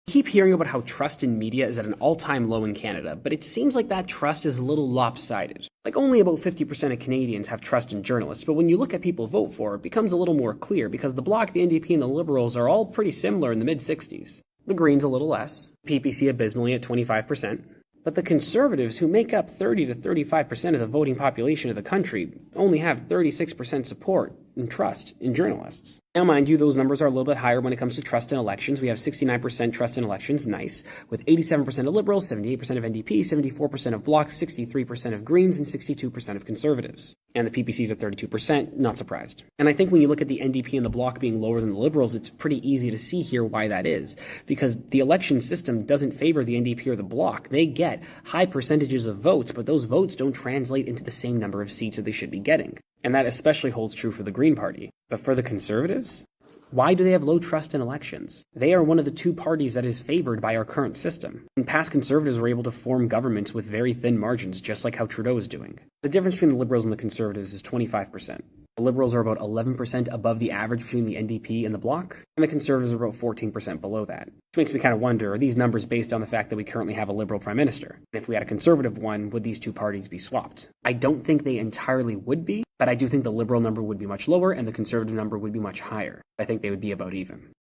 Keep hearing about how trust in media is at an all-time low in Canada, but it seems like that trust is a little lopsided. Like only about 50% of Canadians have trust in journalists, but when you look at people vote for, it becomes a little more clear because the Bloc, the NDP, and the Liberals are all pretty similar in the mid-60s. The Greens a little less, PPC abysmally at 25%. But the Conservatives, who make up 30 to 35% of the voting population of the country, only have 36% support and trust in journalists. Now, mind you, those numbers are a little bit higher when it comes to trust in elections. We have 69% trust in elections, nice, with 87% of Liberals, 78% of NDP, 74% of Bloc, 63% of Greens, and 62% of Conservatives. And the PPC's at 32%, not surprised. And I think when you look at the NDP and the Bloc being lower than the Liberals, it's pretty easy to see here why that is. Because the election system doesn't favor the NDP or the Bloc. They get high percentages of votes, but those votes don't translate into the same number of seats that they should be getting. And that especially holds true for the Green Party. But for the Conservatives, why do they have low trust in elections? They are one of the two parties that is favored by our current system. In past, Conservatives were able to form governments with very thin margins, just like how Trudeau is doing. The difference between the Liberals and the Conservatives is 25%. The Liberals are about 11% above the average between the NDP and the Bloc, and the Conservatives are about 14% below that. Which makes me kind of wonder, are these numbers based on the fact that we currently have a Liberal Prime Minister? And if we had a Conservative one, would these two parties be swapped? I don't think they entirely would be, but I do think the Liberal number would be much lower and the Conservative number would be much higher. I think they would be about even.